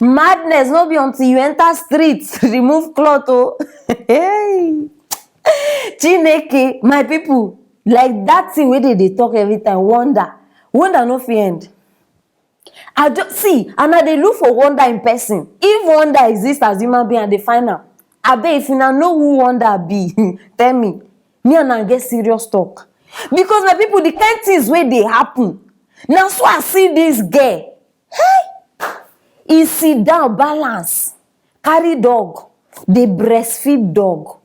Madness no be until you enter streets, remove cloth. Oh. Hey. Chineke, my people, like that thing where they talk every time, wonder no fit end. I just see, and I dey look for wonder in person. If wonder exists as human being, and they find out. Abeg, if you now know who wonder be, tell me. Me and I get serious talk. Because my people, the kind things where they happen. Now, so I see this girl. Hey, he sit down, balance, carry dog, they breastfeed dog.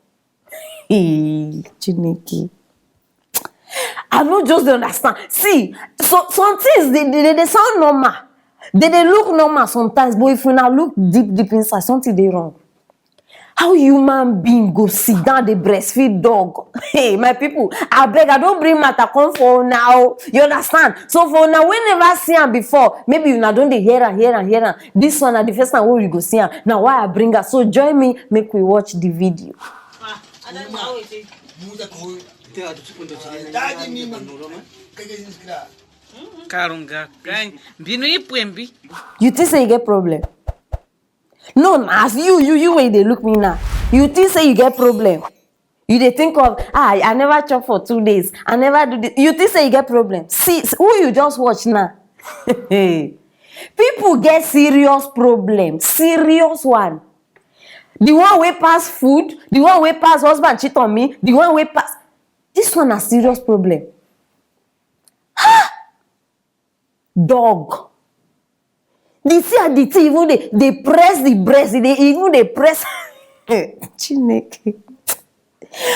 Hey, Chineke. I no just dey understand. See, so some things they sound normal. They look normal sometimes, but if you now look deep inside, something dey wrong. How human being go sit down dey breastfeed dog? Hey, my people, abeg, I don't bring matter come for now. You understand? So for now, we never see am before. Maybe you now don't dey hear am. This one na the first time wey we go see am. Now why I bring her? So join me, make we watch the video. You think say you get problem? No, as you way they look me now. You think say you get problem? You dey think of I never chop for 2 days. I never do this. You think say you get problem? See who you just watch now. People get serious problem, serious one. The one way pass food, the one way pass husband cheat on me, the one way pass. This one a serious problem. Dog. The thing even they press the breast, they press. Chineke.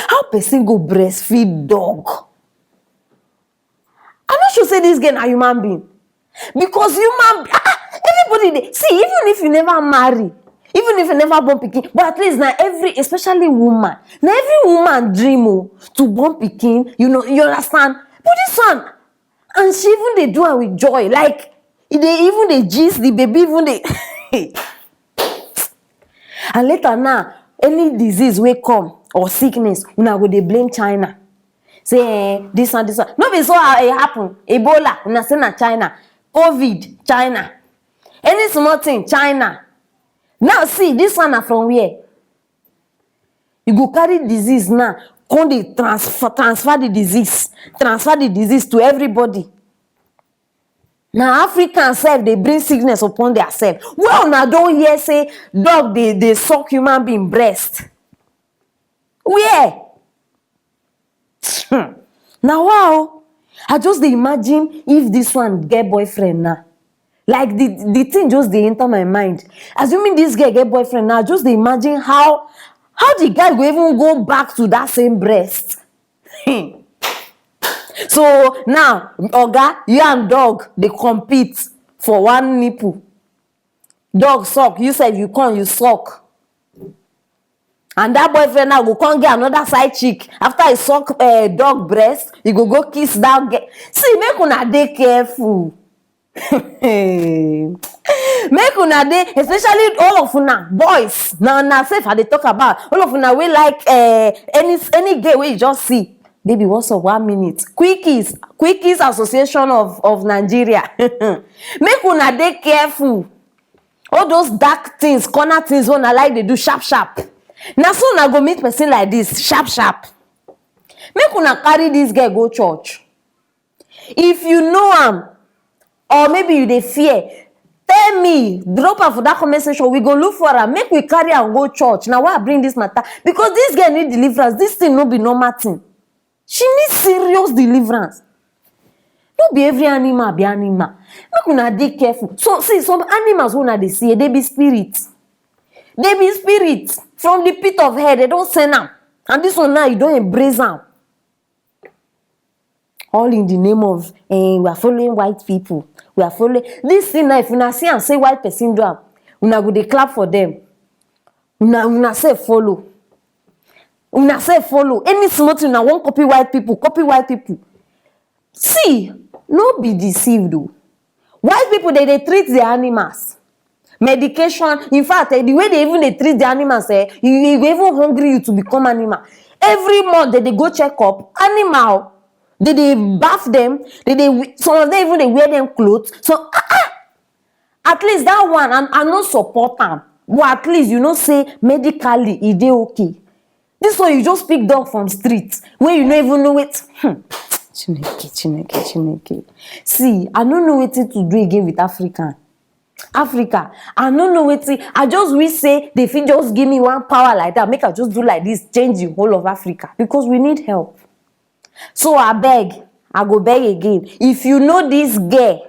How person go breastfeed dog? I'm not sure say this girl a human being. Because everybody see, even if you never marry, even if you never born pikin, but at least now especially woman, now every woman dream to born pikin, you understand. But this one, and she even they do it with joy, like they gist the baby, even they. And later now, any disease will come or sickness, una go dey blame China. Say this one. No be so it happen. Ebola, una say na China. COVID, China. Any small thing, China. Now see, this one na from where? You go carry disease now, come dey transfer the disease to everybody. Now Africans self they bring sickness upon themselves. Well, now don't hear say dog they suck human being breast. Where? Now wow, I just dey imagine if this one get boyfriend now. Like the thing just dey enter my mind. Assuming this girl get boyfriend now, just dey imagine how the guy go even go back to that same breast. So now, Oga, you and dog they compete for one nipple. Dog suck, you said you come, you suck. And that boyfriend now go come get another side chick. After he suck dog breast, you go kiss that girl. See, make una dey careful. Make una dey, especially all of una boys. Now safe I dey talk about all of una we like any gay wey you just see. Baby, what's up? 1 minute. Quickies Association of Nigeria. Make una dey careful. All those dark things, corner things, when I like they do sharp. Now soon I go meet person like this, sharp. Make una carry this girl go church. If you know am, or maybe you dey fear, tell me, drop her for that comment section. We go look for her. Make we carry her and go church. Now why I bring this matter? Because this girl need deliverance. This thing no be normal thing. She needs serious deliverance. No be every animal be animal. Make una dey careful. So see, some animals when they see, they be spirits. They be spirits from the pit of hell. They don't send them. And this one now, you don't embrace them. All in the name of we are following white people. We are following this thing now. If una see and say white person do am, una go dey clap for them. Una say follow. Una say follow. Any small thing una wan copy white people. See, no be deceived though. White people they treat the animals. Medication, in fact, the way they even treat the animals, you even hungry you to become animal. Every month they go check up animal. They bath them. Some of them even they wear them clothes. So At least that one, I no support am. But at least you know say medically e dey okay. This one you just pick dog from street wey you no even know it. Chineke. See, I no know wetin to do again with Africa. I no know wetin. I just wish say they fit just give me one power like that. Make I just do like this, change the whole of Africa because we need help. So I go beg again. If you know this girl,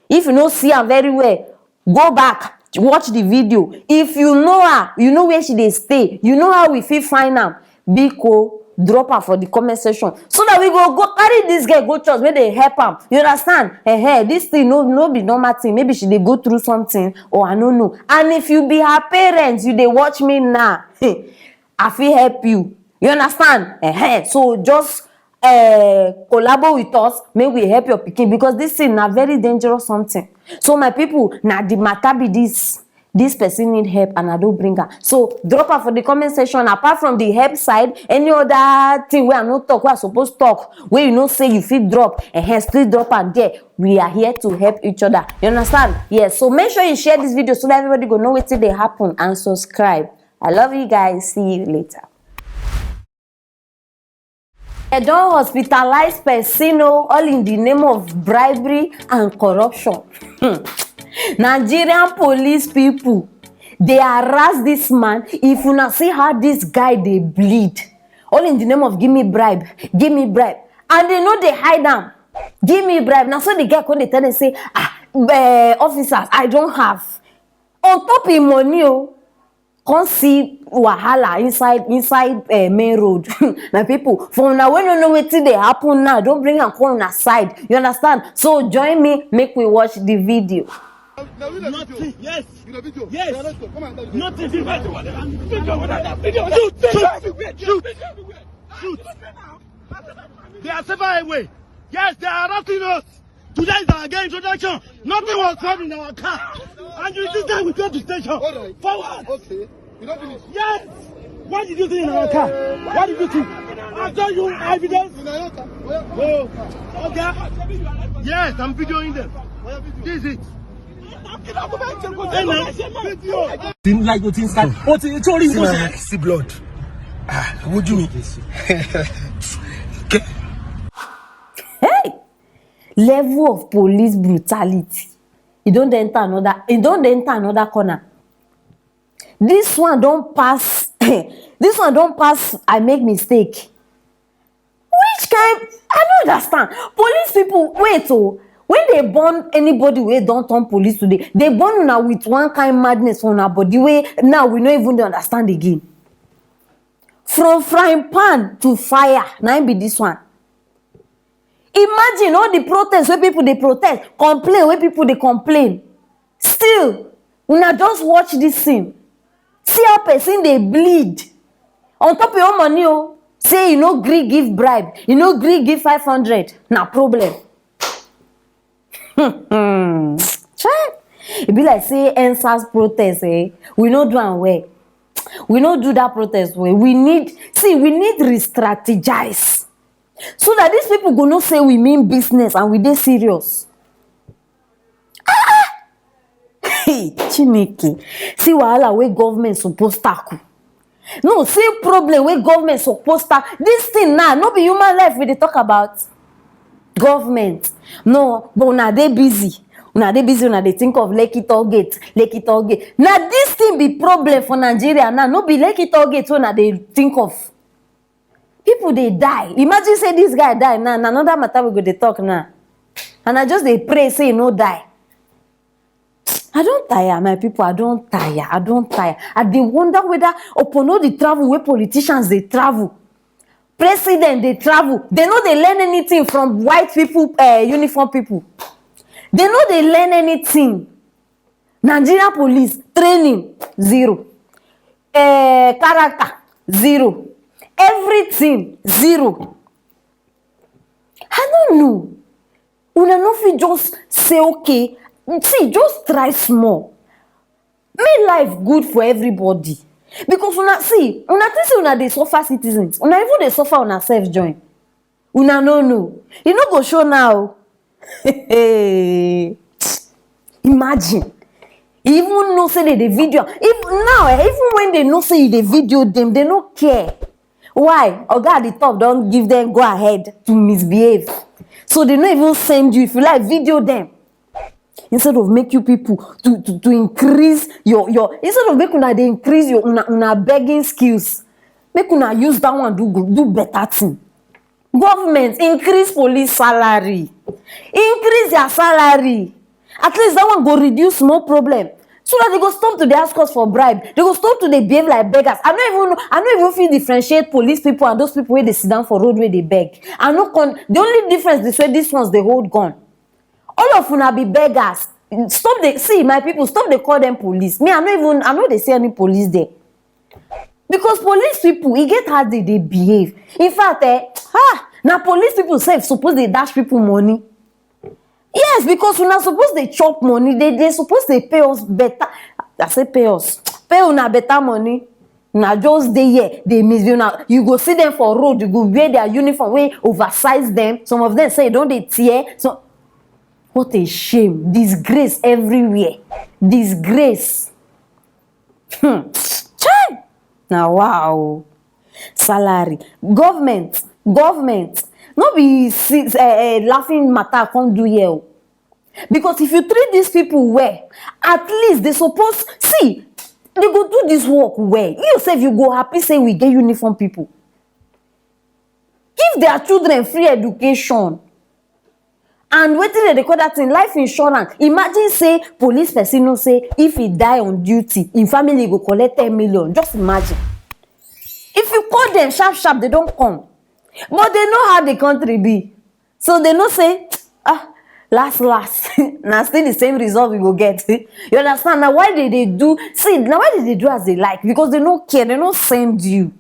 if you no see her very well, go back, watch the video. If you know her, you know where she dey stay, you know how we fit find am, biko drop her for the comment section so that we go carry this girl go church make they help am. You understand? This thing no be normal thing. Maybe she dey go through something or I no know. And if you be her parents, you dey watch me now, I fit help you. You understand? So just collaborate with us, make we help your pikin because this thing na very dangerous something. So my people, na the matter be this person need help and I don't bring her. So drop her for the comment section. Apart from the help side, any other thing where I no talk, where I supposed talk, where you know say you fit drop, and still drop her there. We are here to help each other. You understand? Yes. So make sure you share this video so that everybody go know wetin dey happen and subscribe. I love you guys. See you later. They don hospitalize person all in the name of bribery and corruption. Nigerian police people, they harass this man. If you not see how this guy they bleed, all in the name of give me bribe, and they know they hide them. Give me bribe. Now so the guy come they tell them say, officers, I don't have. On top of money, can't see wahala inside main road. My people, from now when you know wetin dey happen now, don't bring am come on side. You understand? So join me, make we watch the video. Nothing. Yes. Yes. Nothing. Shoot. They are several away. Yes, they are harassing us. Today is our game introduction. Nothing was found in our car. And you this time we go to station. Right. Forward. Okay. You don't finish. Yes. What did you do in our car? What did you do? I told you evidence. Oh. Okay. Yes, I'm videoing them. This is it. Didn't like the things that what you told him See blood. What do you mean? Okay. Hey, level of police brutality. You don't enter another corner. This one don't pass. This one don't pass. I make mistake. Which kind? I don't understand. Police people, wait when they born anybody wey don't turn police today, they born una with one kind madness for una body wey now we no even understand again. From frying pan to fire, now be this one. Imagine all the protests where people they protest, complain where people they complain. Still, una just watch this scene. See how person they bleed. On top of your money, say you no gree give bribe, you no gree give 500. Na problem. It be like say NSAS protest, we no do am well. We no do that protest well. We need re-strategize so that these people go not say we mean business and we dey serious. Hey, Chineke, see wahala wey government supposed tackle. No, see problem wey government supposed tackle. This thing now, no be human life we dey talk about. Government, no, but una dey busy. Una dey think of Lekki Toll Gate. Now this thing be problem for Nigeria now. No be Lekki Toll Gate una dey think of. People they die. Imagine say this guy die now. Another matter we go dey talk now. And I just dey pray say no die. I don't tire, my people. I don't tire. I dey wonder whether upon all the travel where politicians they travel, president they travel, they know they learn anything from white people, uniform people. They know they learn anything. Nigeria police training 0, character 0, everything 0. I don't know. Una no fit just say okay. See, just try small. Make life good for everybody. Because una think say una dey suffer citizens. Una even dey suffer una self join. Una no. You no go show now. Imagine Even know say they video. Even when they know say they video them, they don't care. Why? Oga at the top don't give them go ahead to misbehave. So they don't even send you. If you like, video them. Instead of make you people to increase your instead of make una they increase your una begging skills. Make una use that one do better thing. Government increase police salary. Increase their salary. At least that one go reduce more problem. So that they go stop to the ask us for bribe. They go stop to the behave like beggars. I don't even feel differentiate police people and those people where they sit down for road where they beg. The only difference is where these ones they hold gun. All of una be beggars. My people, stop they call them police. Me, I know they see any police there. Because police people, it get how they behave. In fact, now police people say suppose they dash people money. Yes, because we're not supposed to chop money. They supposed to pay us better. I say pay us. Pay una better money. Now just they miss you now. You go see them for road. You go wear their uniform. We oversize them. Some of them say don't they tear. So what a shame. Disgrace everywhere. Disgrace. Now wow. Salary. Government. No be laughing matter can't do here. Because if you treat these people well, at least they suppose see they go do this work well. You say you go happy say we get uniform people. Give their children free education. And waiting they call that in life insurance. Imagine say police person no say if he die on duty, in family go collect 10 million. Just imagine. If you call them sharp, they don't come. But they know how the country be. So they know say, last. Now still the same result we go get. You understand? Now why did they do? See, now why did they do as they like? Because they don't care. They don't send you.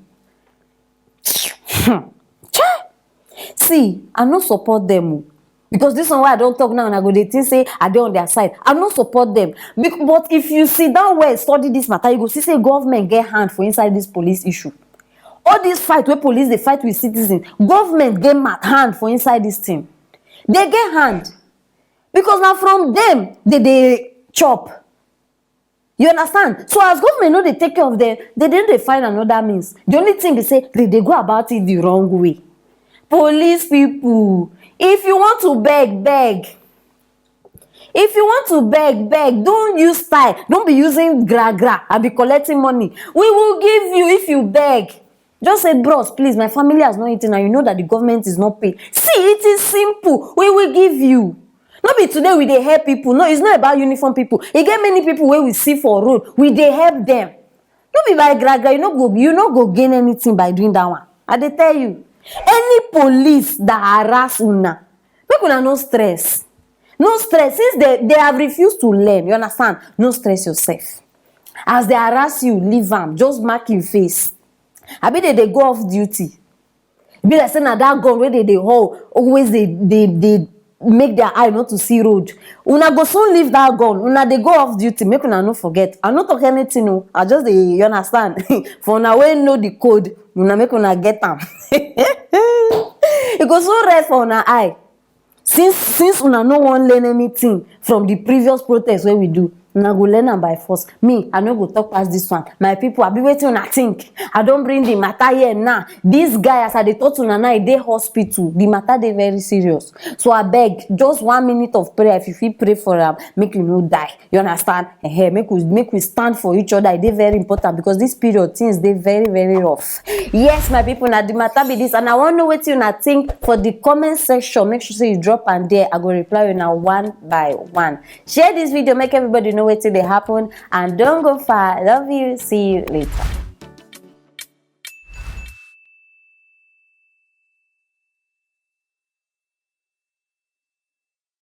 See, I don't support them. Because this one why I don't talk now and I go they think say I dey on their side. I don't support them. But if you sit down where study this matter, you go see say government get hand for inside this police issue. All this fight where police they fight with citizens, government get hand for inside this thing. They get hand. Because now from them, they chop. You understand? So as government know they take care of them, they find another means. The only thing they say, they go about it the wrong way. Police people, if you want to beg. If you want to beg. Don't use style. Don't be using gra and be collecting money. We will give you if you beg. Just say, bros, please, my family has not eaten and you know that the government is not paying. See, it is simple. We will give you. Not be today we dey help people. No, it's not about uniform people. You get many people where we see for road. We dey help them. Don't be by gra. You no go gain anything by doing that one. I dey tell you. Any police that harass una, make una no stress. No stress. Since they have refused to learn, you understand? No stress yourself. As they harass you, leave them. Just mark your face. I bet they go off duty. Be like saying that gun where they hold, always they make their eye not to see road. Una go soon leave that gun. Una they go off duty. Make una no forget. I not talk anything. No. I just you understand. For una we know the code. Una make una get them. It goes so rest for una eye. Since una no one learn anything from the previous protest where we do. Una go learn am by force. Me, I no go talk past this one. My people, I be waiting una think. I don't bring the matter here now. This guy, as I dey talk to una now, dey hospital. The matter dey very serious. So I beg, just 1 minute of prayer. If you feel pray for him, make you no die. You understand? Make we stand for each other. It dey very important because this period things dey very, very rough. Yes, my people, now the matter be this, and I want to know what you think for the comment section. Make sure say you drop and there. I go reply you now one by one. Share this video, make everybody know what they happen, and don't go far. Love you. See you later.